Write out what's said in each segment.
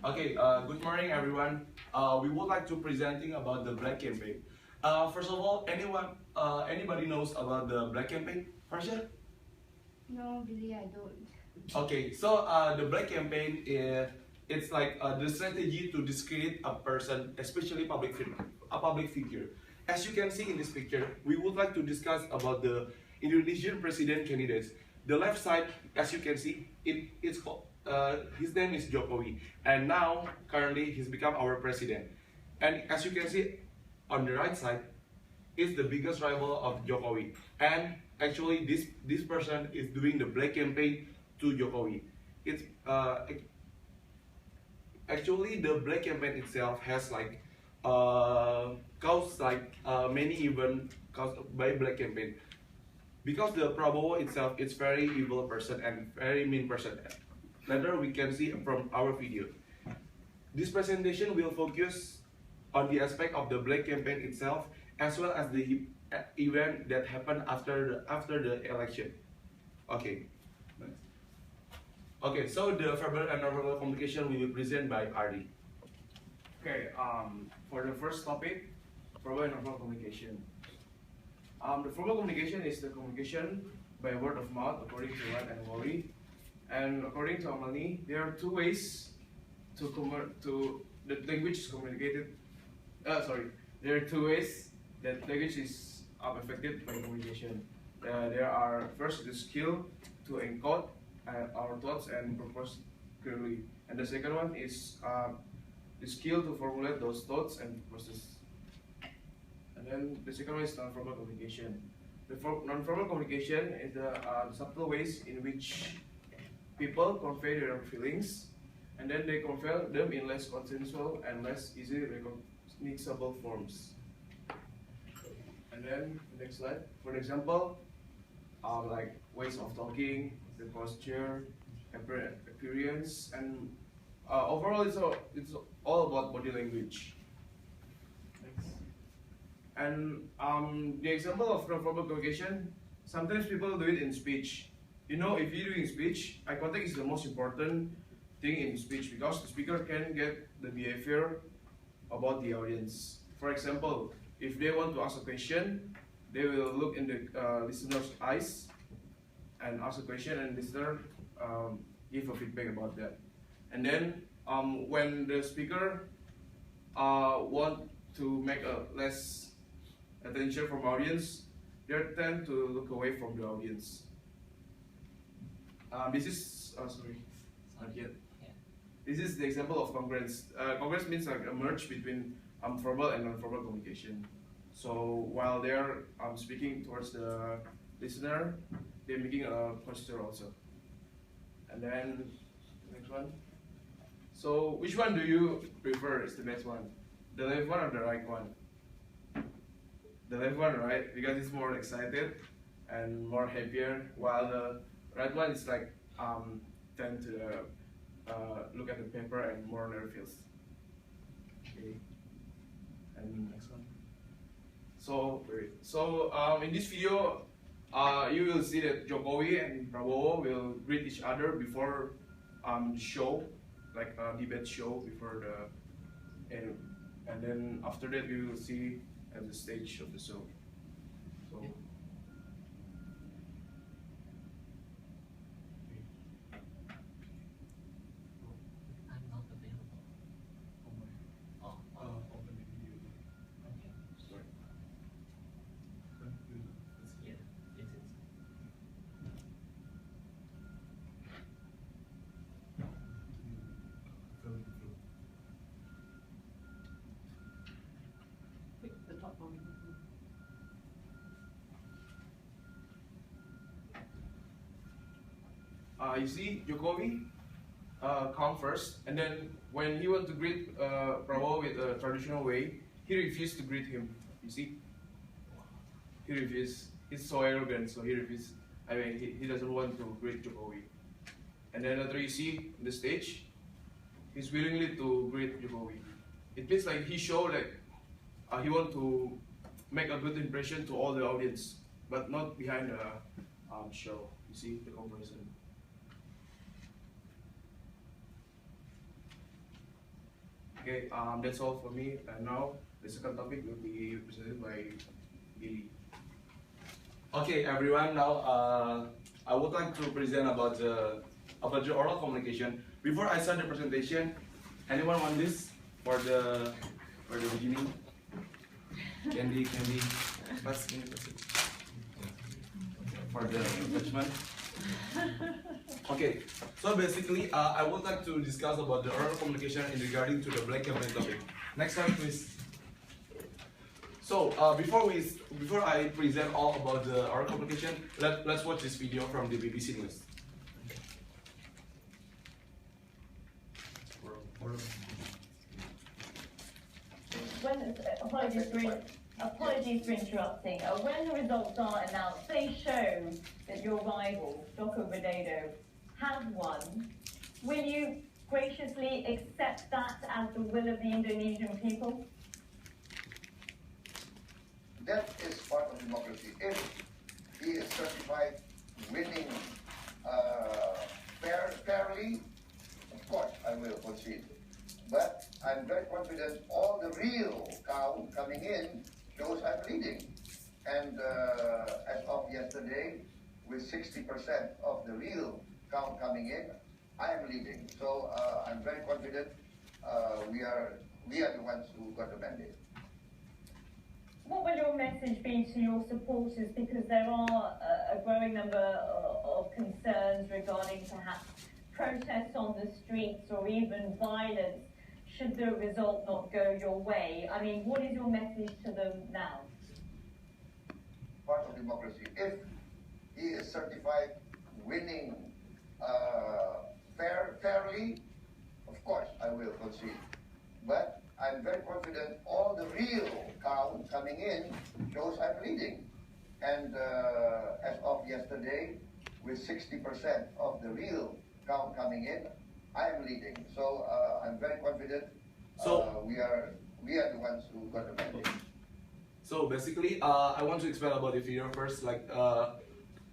Okay, good morning everyone. We would like to presenting about the Black Campaign. First of all, anybody knows about the Black Campaign? Farsha? No, really, I don't. Okay, so the Black Campaign is it's like the strategy to discredit a person, especially a public figure. As you can see in this picture, we would like to discuss about the Indonesian president candidates. The left side, as you can see, it's called, his name is Jokowi, and now currently he's become our president. And as you can see, on the right side is the biggest rival of Jokowi, and actually this person is doing the black campaign to Jokowi. It's actually the black campaign itself has like caused like many events caused by black campaign, because the Prabowo itself is very evil person and very mean person. Later we can see from our video. This presentation will focus on the aspect of the black campaign itself, as well as the event that happened after the election. Okay. Okay, so the verbal and nonverbal communication will be presented by Ardi. Okay, for the first topic, verbal and nonverbal communication. The verbal communication is the communication by word of mouth, according to Ryan and Wally. And according to Amani, there are two ways to the language is communicated. There are two ways that language is affected by communication. There are first the skill to encode our thoughts and purpose clearly, and the second one is the skill to formulate those thoughts and process. And then the second one is non-verbal communication. The non-verbal communication is the subtle ways in which people convey their feelings, and then they convey them in less consensual and less easily recognizable forms. And then the next slide. For example, like ways of talking, the posture, appearance, and overall it's all about body language. Thanks. And the example of non-verbal communication, sometimes people do it in speech. You know, if you're doing speech, eye contact is the most important thing in speech, because the speaker can get the behavior about the audience. For example, if they want to ask a question, they will look in the listener's eyes and ask a question, and listener give a feedback about that. And then when the speaker want to make a less attention from audience, they tend to look away from the audience. This is not yet. Yeah. This is the example of congruence. Congruence means like a merge between verbal and non-verbal communication. So while they're speaking towards the listener, they're making a posture also. And then the next one. So which one do you prefer is the best one? The left one or the right one? The left one, right? Because it's more excited and more happier, while the right one is like tend to look at the paper and more nervous. Okay. And next one. So in this video, you will see that Jokowi and Prabowo will greet each other before show, like a debate show before the and then after that we will see at the stage of the show. So. I'm not available. Oh, Open the video. okay. Sorry. Yeah, it is. Click the top one. You see, Jokowi come first, and then when he want to greet Prabowo with a traditional way, he refused to greet him. You see, he refused. He's so arrogant, so he refused. I mean, he doesn't want to greet Jokowi. And then after you see on the stage, he's willingly to greet Jokowi. It means like he show like he want to make a good impression to all the audience, but not behind the show. You see the comparison. Okay, that's all for me. And now the second topic will be presented by Billy. Okay, everyone. Now, I would like to present about the oral communication. Before I start the presentation, anyone want this for the beginning? Candy, pass it for the refreshment. Okay, so basically, I would like to discuss about the oral communication in regarding to the black campaign topic. Next slide, please. So before I present all about the oral communication, let's watch this video from the BBC News. Apologies for interrupting. When the results are announced, they show that your rival, Joko Widodo, has won. Will you graciously accept that as the will of the Indonesian people? That is part of democracy. If he is certified winning fairly, of course I will concede. But I'm very confident all the real count coming in shows I'm leading. And as of yesterday, with 60% of the real count coming in, I am leading. So I'm very confident we are the ones who got the mandate. What will your message be to your supporters? Because there are a growing number of concerns regarding perhaps protests on the streets or even violence should the result not go your way. I mean, what is your message to them now? Part of democracy. If he is certified winning fairly, of course I will concede. But I'm very confident all the real count coming in shows I'm leading. And as of yesterday, with 60% of the real count coming in, I am leading. So I'm very confident we are the ones who got the mandate. So basically, I want to explain about the video first. Like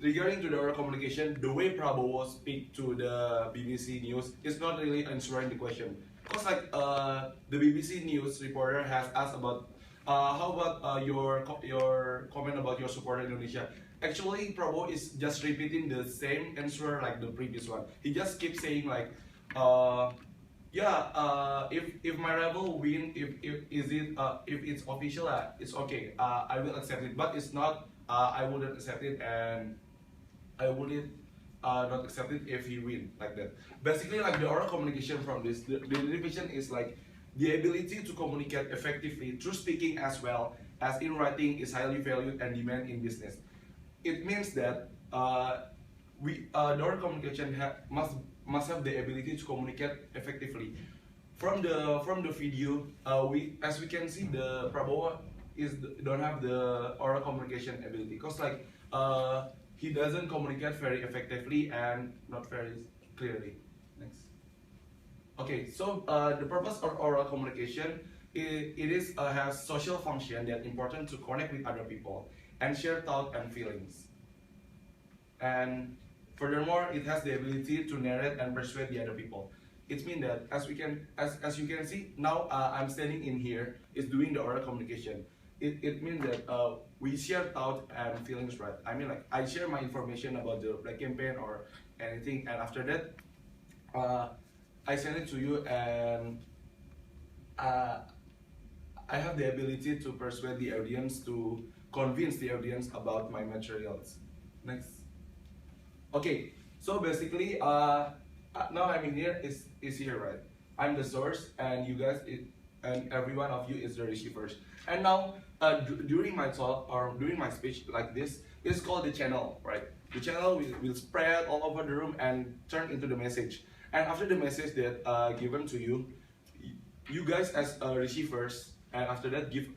regarding to the oral communication, the way Prabowo speak to the BBC News is not really answering the question. Because like the BBC News reporter has asked about how about your comment about your support in Indonesia. Actually, Prabowo is just repeating the same answer like the previous one. He just keeps saying like, if my rival win, if it's official, it's okay. I will accept it. But it's not. I wouldn't accept it, and I wouldn't not accept it if he win like that. Basically, like the oral communication from this, the division is like the ability to communicate effectively through speaking as well as in writing is highly valued and demanded in business. It means that the oral communication must have the ability to communicate effectively. From the video, as we can see, the Prabowo don't have the oral communication ability because like he doesn't communicate very effectively and not very clearly. Next. Okay, so the purpose of oral communication has social function that important to connect with other people and share thoughts and feelings. And furthermore, it has the ability to narrate and persuade the other people. It means that as you can see now, I'm standing in here is doing the oral communication. It means that we share thoughts and feelings, right? I mean, like I share my information about the black campaign or anything, and after that, I send it to you, and I have the ability to persuade the audience, to convince the audience about my materials. Next. Okay, so basically, now I'm in here is here, right? I'm the source, and you guys, and every one of you is the receivers. And now, during my talk or during my speech like this, it's called the channel, right? The channel will spread all over the room and turn into the message. And after the message that given to you, you guys as receivers, and after that give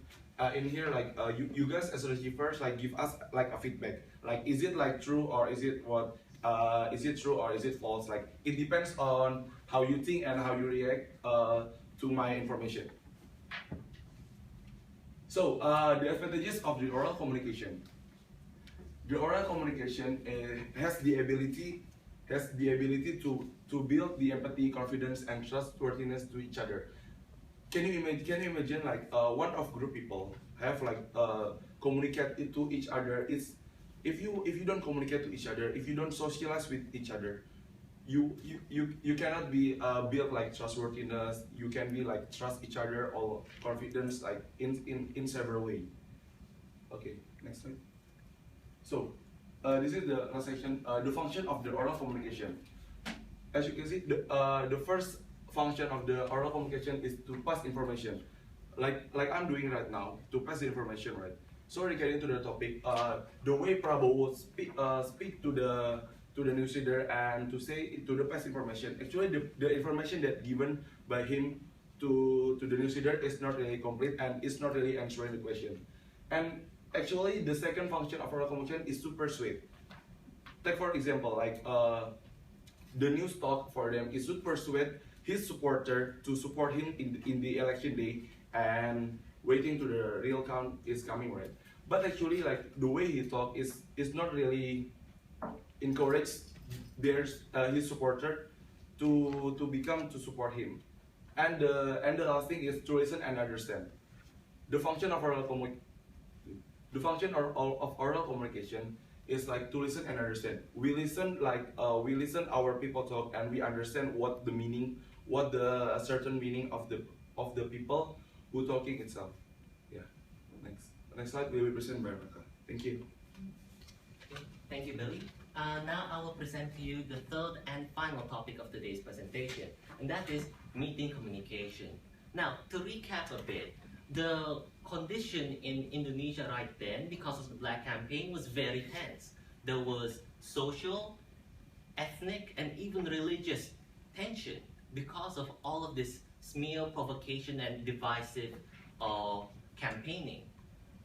in here like you guys as receivers like give us like a feedback. Like is it like true or is it what? Is it true or is it false? Like it depends on how you think and how you react to my information. So the advantages of the oral communication. The oral communication has the ability to build the empathy, confidence, and trustworthiness to each other. can you imagine like one of group people have like communicate it to each other? It's if you don't communicate to each other, if you don't socialize with each other, you cannot be build like trustworthiness. You can be like trust each other or confidence like in several way. Okay, next slide. So this is the last section. The function of the oral communication. As you can see, the first function of the oral communication is to pass information, like I'm doing right now, to pass the information, right? So getting to the topic, the way Prabowo speak to the newsreader and to say to the pass information. Actually, the information that given by him to the newsreader is not really complete and it's not really answering the question. And actually, the second function of oral communication is to persuade. Take for example, like the news talk for them is to persuade his supporter to support him in the election day and waiting to the real count is coming, right? But actually, like the way he talk is not really encourage his supporter to become to support him. And the last thing is to listen and understand. The function of oral communication is like to listen and understand. We listen we listen our people talk and we understand what the meaning, what the certain meaning of the people who talking itself. Yeah. Next slide will be presented by Rebecca. Thank you. Okay, thank you, Billy. Now I will present to you the third and final topic of today's presentation, and that is meeting communication. Now, to recap a bit, the condition in Indonesia right then, because of the Black campaign, was very tense. There was social, ethnic, and even religious tension because of all of this smear, provocation, and divisive campaigning.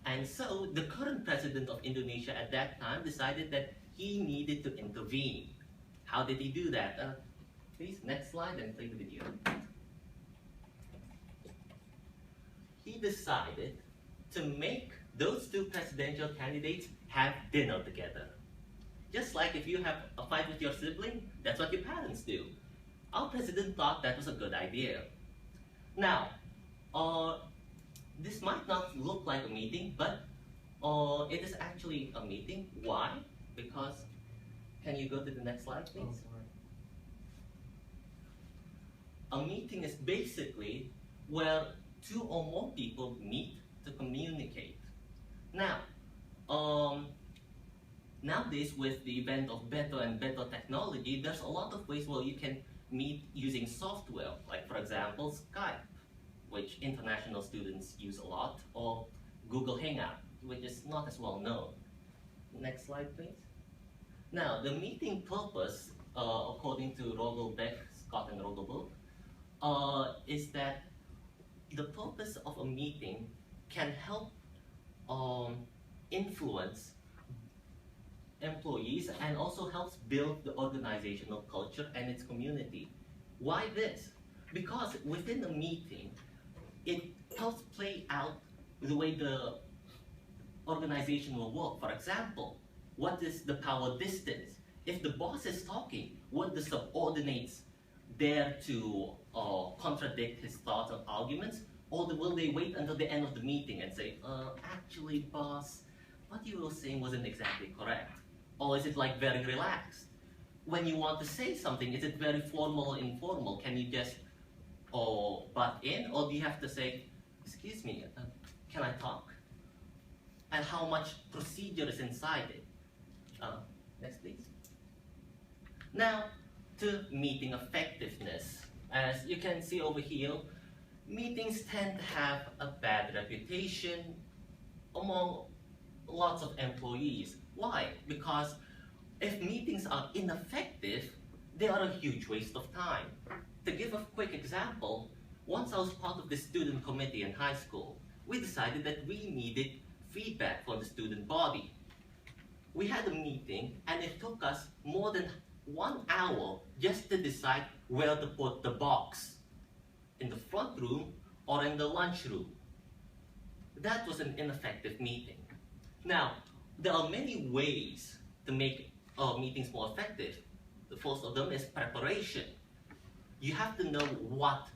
And so the current president of Indonesia at that time decided that he needed to intervene. How did he do that? Please, next slide and play the video. He decided to make those two presidential candidates have dinner together. Just like if you have a fight with your sibling, that's what your parents do. Our president thought that was a good idea. Now, this might not look like a meeting, but it is actually a meeting. Why? Because, can you go to the next slide, please? A meeting is basically where two or more people meet to communicate. Now, nowadays with the advent of better and better technology, there's a lot of ways where you can meet using software, like for example, Skype, which international students use a lot, or Google Hangout, which is not as well known. Next slide, please. Now, the meeting purpose, according to Rogelbeck, Scott and Rogelberg, is that the purpose of a meeting can help influence employees and also helps build the organizational culture and its community. Why this? Because within the meeting, it helps play out the way the organization will work. For example, what is the power distance? If the boss is talking, would the subordinates dare to contradict his thoughts or arguments? Or will they wait until the end of the meeting and say, actually, boss, what you were saying wasn't exactly correct? Or is it like very relaxed? When you want to say something, is it very formal or informal? Can you just butt in? Or do you have to say, excuse me, can I talk? And how much procedure is inside it? Next, please. Now, to meeting effectiveness. As you can see over here, meetings tend to have a bad reputation among lots of employees. Why? Because if meetings are ineffective, they are a huge waste of time. To give a quick example, once I was part of the student committee in high school, we decided that we needed feedback from the student body. We had a meeting and it took us more than 1 hour just to decide where to put the box, in the front room or in the lunchroom. That was an ineffective meeting. Now, there are many ways to make meetings more effective. The first of them is preparation. You have to know what